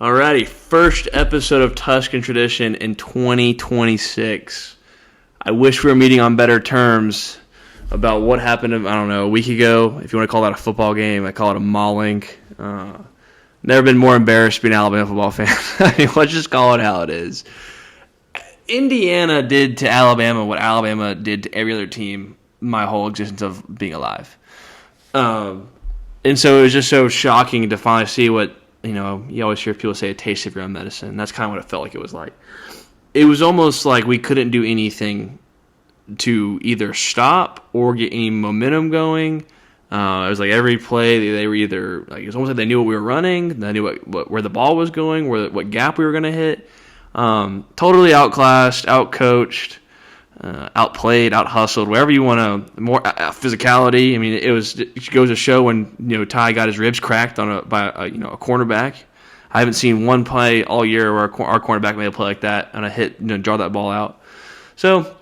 Alrighty, first episode of Tusk and Tradition in 2026. I wish we were meeting on better terms about what happened, a week ago. If you want to call that a football game, I call it a mauling. Never been more embarrassed being an Alabama football fan. I mean, let's just call it how it is. Indiana did to Alabama what Alabama did to every other team my whole existence of being alive. And so it was just so shocking to finally see what, you always hear people say a taste of your own medicine. That's kind of what it felt like it was like. It was almost like we couldn't do anything to either stop or get any momentum going. It was like every play, they were either, like, it's almost like they knew what we were running, they knew where the ball was going, what gap we were going to hit. Totally outclassed, outcoached, outplayed, outhustled, whatever you want to, more physicality. I mean, it goes to show when, Ty got his ribs cracked by a cornerback. I haven't seen one play all year where our cornerback made a play like that and a hit, draw that ball out. So,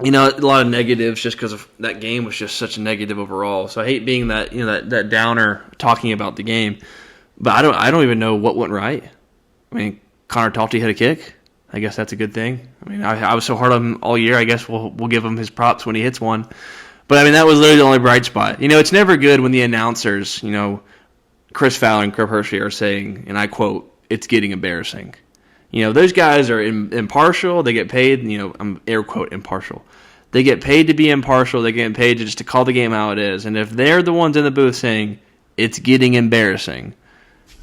a lot of negatives just because of that game was just such a negative overall. So I hate being that, that downer talking about the game, but I don't even know what went right. I mean, Connor Talty hit a kick. I guess that's a good thing. I mean, I was so hard on him all year. I guess we'll give him his props when he hits one. But, I mean, that was literally the only bright spot. It's never good when the announcers, Chris Fowler and Kirk Hershey are saying, and I quote, "It's getting embarrassing." Those guys are impartial. They get paid, I'm air quote impartial. They get paid to be impartial. They get paid to call the game how it is. And if they're the ones in the booth saying, "It's getting embarrassing,"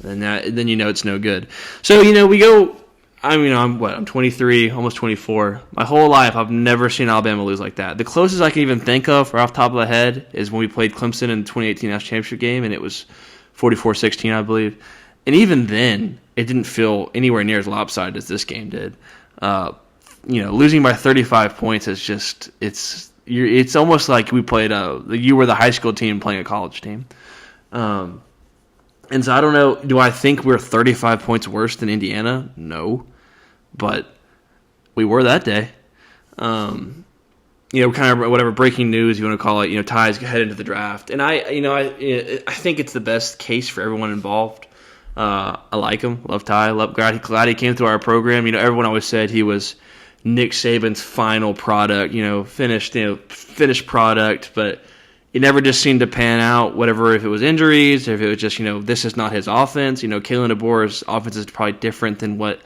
then it's no good. So, we go, I'm 23, almost 24. My whole life, I've never seen Alabama lose like that. The closest I can even think of, right off the top of the head, is when we played Clemson in the 2018 National Championship game, and it was 44-16, I believe. And even then, it didn't feel anywhere near as lopsided as this game did. Losing by 35 points is just, it's almost like we played you were the high school team playing a college team. And so I don't know, do I think we're 35 points worse than Indiana? No. But we were that day. Kind of whatever breaking news you want to call it, Ty's headed into the draft. And I think it's the best case for everyone involved. I like him, love Ty, glad he came through our program. Everyone always said he was Nick Saban's final product, finished product, but it never just seemed to pan out, whatever, if it was injuries, if it was just, this is not his offense. Kalen DeBoer's offense is probably different than what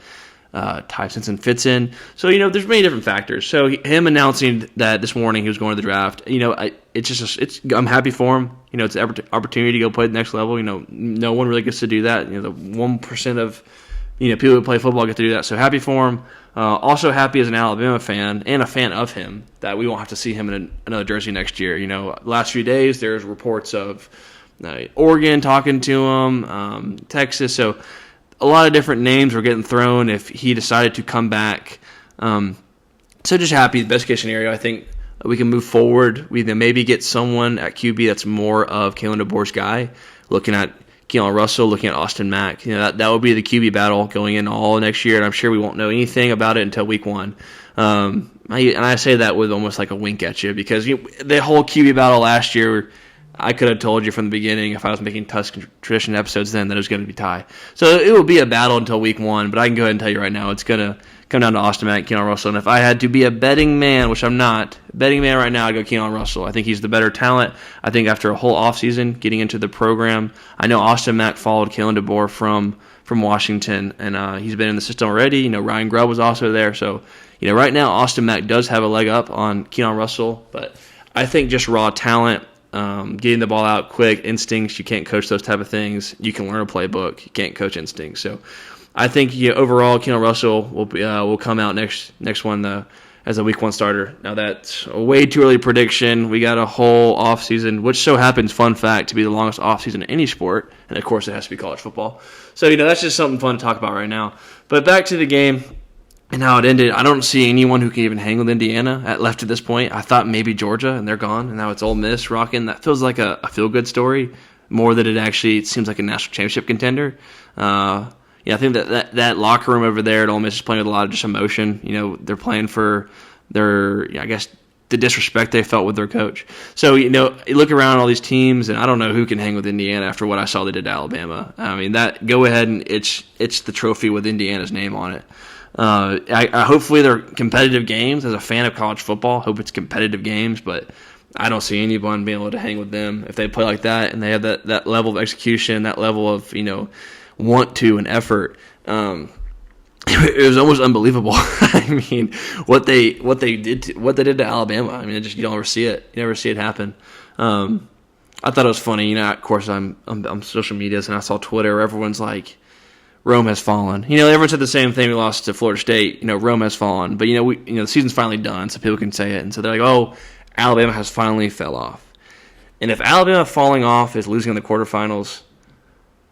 Ty Simpson fits in. So, there's many different factors. So him announcing that this morning he was going to the draft, I'm happy for him. It's an opportunity to go play the next level. No one really gets to do that. The 1% of, people who play football get to do that. So happy for him. Also happy as an Alabama fan and a fan of him that we won't have to see him in another jersey next year. Last few days there's reports of Oregon talking to him, Texas. So a lot of different names were getting thrown if he decided to come back. So just happy. Best case scenario, I think we can move forward. We then maybe get someone at QB that's more of Kalen DeBoer's guy, looking at Keelan Russell, looking at Austin Mack. That would be the QB battle going in all next year, and I'm sure we won't know anything about it until week one. I say that with almost like a wink at you because the whole QB battle last year, I could have told you from the beginning if I was making Tusk Tradition episodes then that it was going to be Ty. So it will be a battle until week one, but I can go ahead and tell you right now it's going to come down to Austin Mack, Keelan Russell. And if I had to be a betting man, which I'm not, betting man right now, I'd go Keelan Russell. I think he's the better talent. I think after a whole offseason getting into the program, I know Austin Mack followed Kalen DeBoer from Washington, and he's been in the system already. Ryan Grubb was also there. So, right now Austin Mack does have a leg up on Keelan Russell, but I think just raw talent, getting the ball out quick, instincts, you can't coach those type of things. You can learn a playbook. You can't coach instincts. So I think overall, Keelan Russell will come out next one as a week one starter. Now that's a way too early prediction. We got a whole offseason, which so happens, fun fact, to be the longest offseason in any sport, and of course it has to be college football. So that's just something fun to talk about right now. But back to the game and how it ended. I don't see anyone who can even hang with Indiana left at this point. I thought maybe Georgia, and they're gone, and now it's Ole Miss rocking. That feels like a feel-good story more than it seems like a national championship contender. I think that locker room over there at Ole Miss is playing with a lot of just emotion. They're playing for their, the disrespect they felt with their coach. So, you look around all these teams, and I don't know who can hang with Indiana after what I saw they did to Alabama. I mean, go ahead and it's the trophy with Indiana's name on it. Hopefully they're competitive games. As a fan of college football, hope it's competitive games, but I don't see anyone being able to hang with them if they play like that and they have that level of execution, that level of, want to and effort. It was almost unbelievable. I mean, what they did to Alabama. I mean, you don't ever see it. You never see it happen. I thought it was funny. Of course, I'm social media, and I saw Twitter where everyone's like, Rome has fallen. Everyone said the same thing. We lost to Florida State. Rome has fallen. But the season's finally done, so people can say it. And so they're like, oh, Alabama has finally fell off. And if Alabama falling off is losing in the quarterfinals,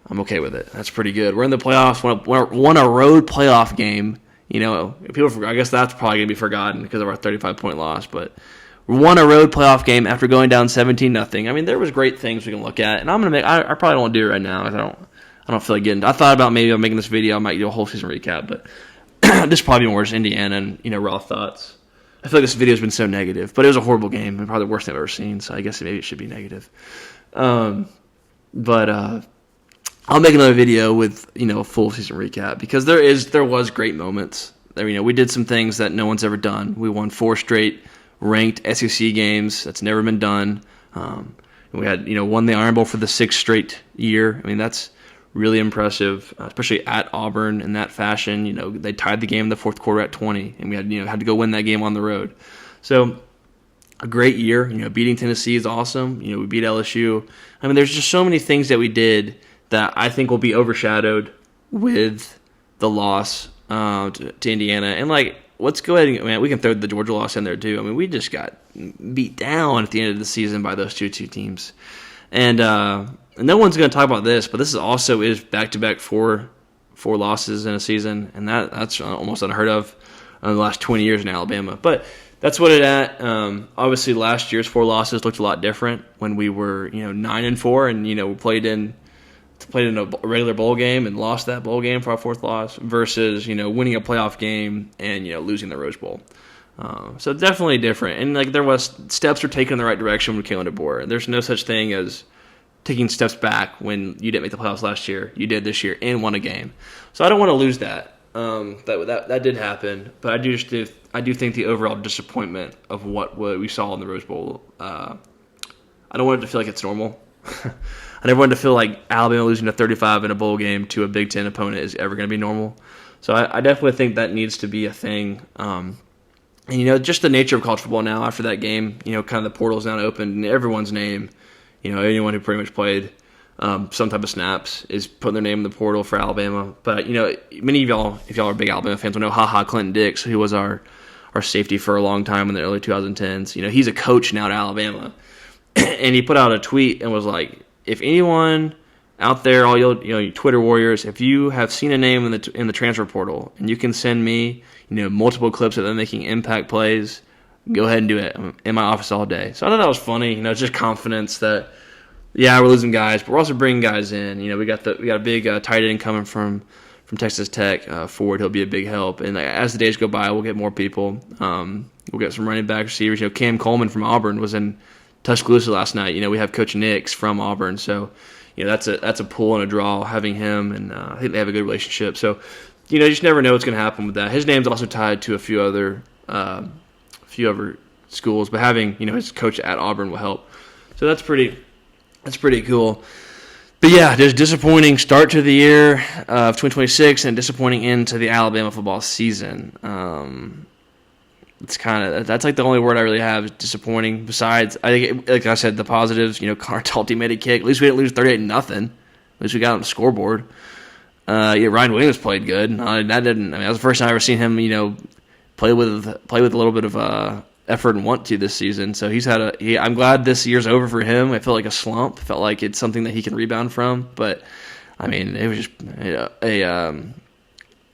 I'm okay with it. That's pretty good. We're in the playoffs. Won a road playoff game. People. I guess that's probably gonna be forgotten because of our 35-point loss. But we won a road playoff game after going down 17-0. I mean, there was great things we can look at, and I'm gonna make. I probably don't want to do it right now. I don't feel like getting. I thought about maybe I'm making this video. I might do a whole season recap, but this probably more just Indiana and raw thoughts. I feel like this video has been so negative, but it was a horrible game and probably the worst thing I've ever seen. So I guess maybe it should be negative. But I'll make another video with a full season recap because there was great moments. We did some things that no one's ever done. We won 4 straight ranked SEC games. That's never been done. We had won the Iron Bowl for the 6th straight year. I mean, that's really impressive, especially at Auburn in that fashion. They tied the game in the fourth quarter at 20, and we had to go win that game on the road. So a great year. Beating Tennessee is awesome. We beat LSU. I mean, there's just so many things that we did that I think will be overshadowed with the loss to Indiana. And, let's go ahead and we can throw the Georgia loss in there too. I mean, we just got beat down at the end of the season by those two teams. And no one's going to talk about this, but this is back-to-back four losses in a season, and that's almost unheard of in the last 20 years in Alabama. But that's what it at. Obviously, last year's 4 losses looked a lot different when we were 9-4, and we played in a regular bowl game and lost that bowl game for our 4th loss versus winning a playoff game and losing the Rose Bowl. So definitely different, and there was steps were taken in the right direction when Kalen DeBoer. There's no such thing as taking steps back when you didn't make the playoffs last year. You did this year and won a game. So I don't want to lose that. That did happen, but I do think the overall disappointment of what we saw in the Rose Bowl. I don't want it to feel like it's normal. I never wanted to feel like Alabama losing to 35 in a bowl game to a Big Ten opponent is ever going to be normal. So I definitely think that needs to be a thing. And just the nature of college football now after that game, kind of the portal's now open and everyone's name. Anyone who pretty much played some type of snaps is putting their name in the portal for Alabama. But, many of y'all, if y'all are big Alabama fans, will know Clinton Dix, who was our safety for a long time in the early 2010s. He's a coach now at Alabama. And he put out a tweet and was like, if anyone out there, all you Twitter warriors, if you have seen a name in the transfer portal and you can send me, multiple clips of them making impact plays, go ahead and do it. I'm in my office all day. So I thought that was funny. It's just confidence that, yeah, we're losing guys, but we're also bringing guys in. We got a big tight end coming from Texas Tech. Ford, he'll be a big help. And as the days go by, we'll get more people. We'll get some running back receivers. Cam Coleman from Auburn was in Tuscaloosa last night. We have Coach Nix from Auburn, so that's a pull and a draw having him, and I think they have a good relationship. So you just never know what's going to happen with that. His name's also tied to a few other schools, but having his coach at Auburn will help. So that's pretty cool. But yeah, there's disappointing start to the year of 2026 and disappointing end to the Alabama football season. That's the only word I really have is disappointing. Besides, I think, like I said, the positives. Connor Talty made a kick. At least we didn't lose 38-0. At least we got on the scoreboard. Ryan Williams played good. That was the first time I ever seen him. Play with a little bit of effort and want to this season. So I'm glad this year's over for him. It felt like a slump. Felt like it's something that he can rebound from. But I mean, it was just a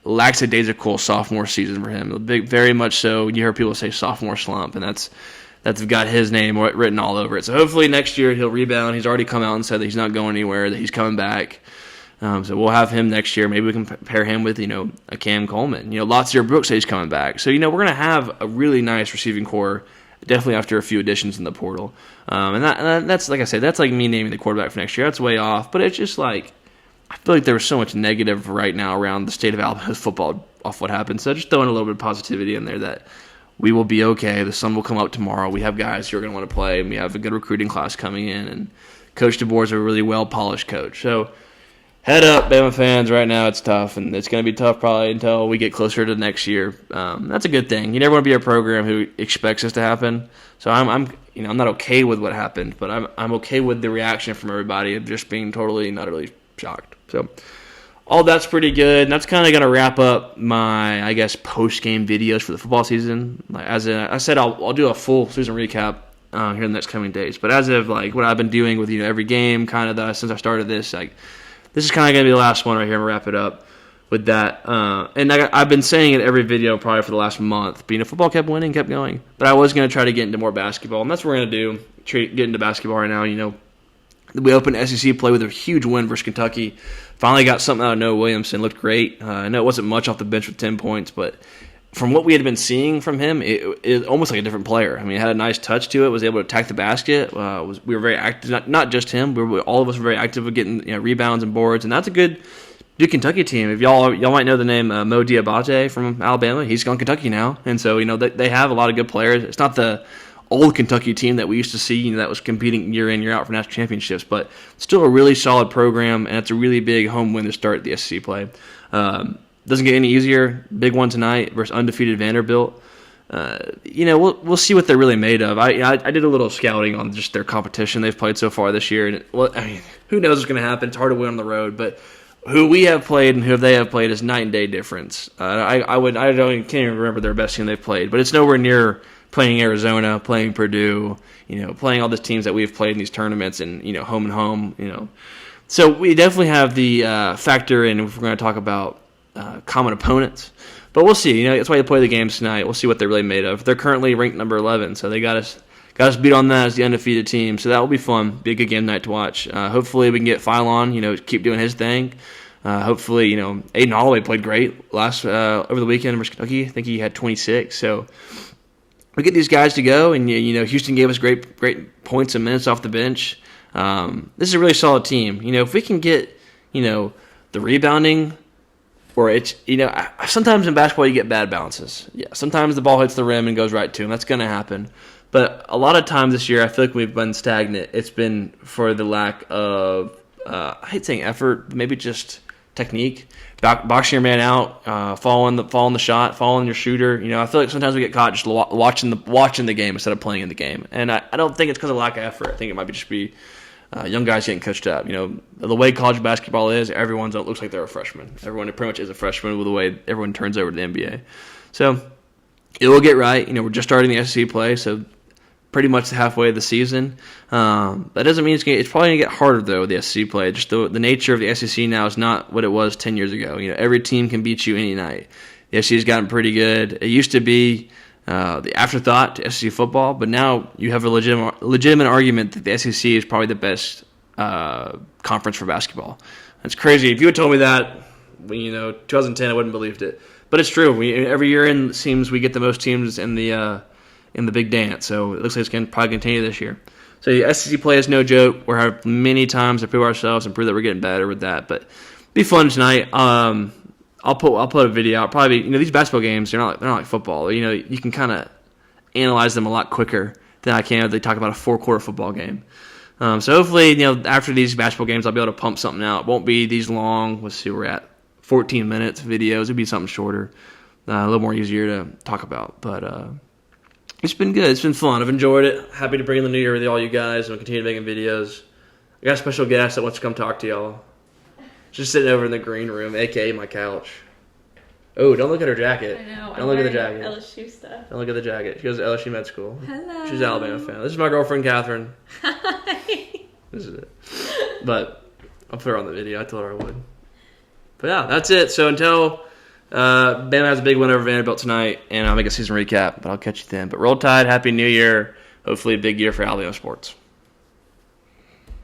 lackadaisical sophomore season for him. Very much so. You heard people say sophomore slump, and that's got his name written all over it. So hopefully next year he'll rebound. He's already come out and said that he's not going anywhere, that he's coming back. So we'll have him next year. Maybe we can pair him with, a Cam Coleman. Lotsier Brooks says he's coming back. So, we're going to have a really nice receiving core definitely after a few additions in the portal. And that's, like I said, that's like me naming the quarterback for next year. That's way off. But it's just like, I feel like there's so much negative right now around the state of Alabama's football off what happened. So just throwing a little bit of positivity in there that we will be okay. The sun will come up tomorrow. We have guys who are going to want to play, and we have a good recruiting class coming in. And Coach DeBoer is a really well-polished coach. So head up, Bama fans. Right now it's tough, and it's going to be tough probably until we get closer to next year. That's a good thing. You never want to be a program who expects this to happen. So I'm not okay with what happened, but I'm okay with the reaction from everybody of just being totally and utterly shocked. So all that's pretty good. And that's kind of going to wrap up my, I guess, post-game videos for the football season. Like, I said, I'll do a full season recap here in the next coming days. But as of like what I've been doing with every game, kind of since I started this, like this is kind of going to be the last one right here. I'm gonna wrap it up with that. And I've been saying it every video probably for the last month. But football kept winning, kept going. But I was going to try to get into more basketball, and that's what we're going to do. Get into basketball right now. We opened SEC play with a huge win versus Kentucky. Finally got something out of Noah Williamson. Looked great. I know it wasn't much off the bench with 10 points, but from what we had been seeing from him, it almost like a different player. I mean, it had a nice touch to it. Was able to attack the basket. We were very active. Not just him. All of us were very active with getting rebounds and boards. And that's a good Kentucky team. If y'all might know the name Mo Diabate from Alabama. He's gone Kentucky now, and so they have a lot of good players. It's not the old Kentucky team that we used to see, that was competing year in, year out for national championships, but still a really solid program, and it's a really big home win to start the SEC play. Doesn't get any easier. Big one tonight versus undefeated Vanderbilt. We'll see what they're really made of. I did a little scouting on just their competition they've played so far this year, and who knows what's going to happen? It's hard to win on the road, but who we have played and who they have played is night and day difference. I can't even remember their best team they've played, but it's nowhere near playing Arizona, playing Purdue, playing all these teams that we've played in these tournaments and, home and home, So we definitely have the factor in if we're going to talk about common opponents. But we'll see. That's why they play the games tonight. We'll see what they're really made of. They're currently ranked number 11, so they got us beat on that as the undefeated team. So that will be fun. Be a good game night to watch. Hopefully we can get Philon, keep doing his thing. Hopefully, Aiden Holloway played great over the weekend versus Kentucky. I think he had 26, so we get these guys to go, and Houston gave us great points and minutes off the bench. This is a really solid team. If we can get the rebounding, or it's sometimes in basketball you get bad bounces. Yeah, sometimes the ball hits the rim and goes right to him. That's going to happen. But a lot of times this year, I feel like we've been stagnant. It's been for the lack of I hate saying effort, maybe just technique. Boxing your man out, following the shot, following your shooter. I feel like sometimes we get caught just watching the game instead of playing in the game. And I don't think it's because of lack of effort. I think it might just be young guys getting coached up. The way college basketball is, everyone looks like they're a freshman. Everyone pretty much is a freshman with the way everyone turns over to the NBA. So it will get right. We're just starting the SEC play, so pretty much halfway of the season. That doesn't mean it's probably going to get harder, though, with the SEC play. Just the nature of the SEC now is not what it was 10 years ago. Every team can beat you any night. The SEC has gotten pretty good. It used to be the afterthought to SEC football, but now you have a legitimate argument that the SEC is probably the best conference for basketball. That's crazy. If you had told me that, 2010, I wouldn't have believed it. But it's true. Every year it seems we get the most teams in the big dance, so it looks like it's going to probably continue this year. So the SEC play is no joke. We're having many times to prove ourselves and prove that we're getting better with that. But be fun tonight. I'll put a video out. Probably these basketball games they're not like football. You can kind of analyze them a lot quicker than I can if they talk about a 4-quarter football game. So hopefully after these basketball games I'll be able to pump something out. It won't be these long. Let's see, we're at 14 minutes videos. It'll be something shorter, a little more easier to talk about. But it's been good. It's been fun. I've enjoyed it. Happy to bring in the new year with all you guys and continue making videos. I got a special guest that wants to come talk to y'all. Just sitting over in the green room, a.k.a. my couch. Oh, don't look at her jacket. I know. Don't look at the jacket. LSU stuff. Don't look at the jacket. She goes to LSU med school. Hello. She's an Alabama fan. This is my girlfriend, Catherine. Hi. This is it. But I'll put her on the video. I told her I would. But yeah, that's it. So until Bama has a big win over Vanderbilt tonight, and I'll make a season recap, but I'll catch you then. But roll tide, happy new year. Hopefully a big year for Alabama sports.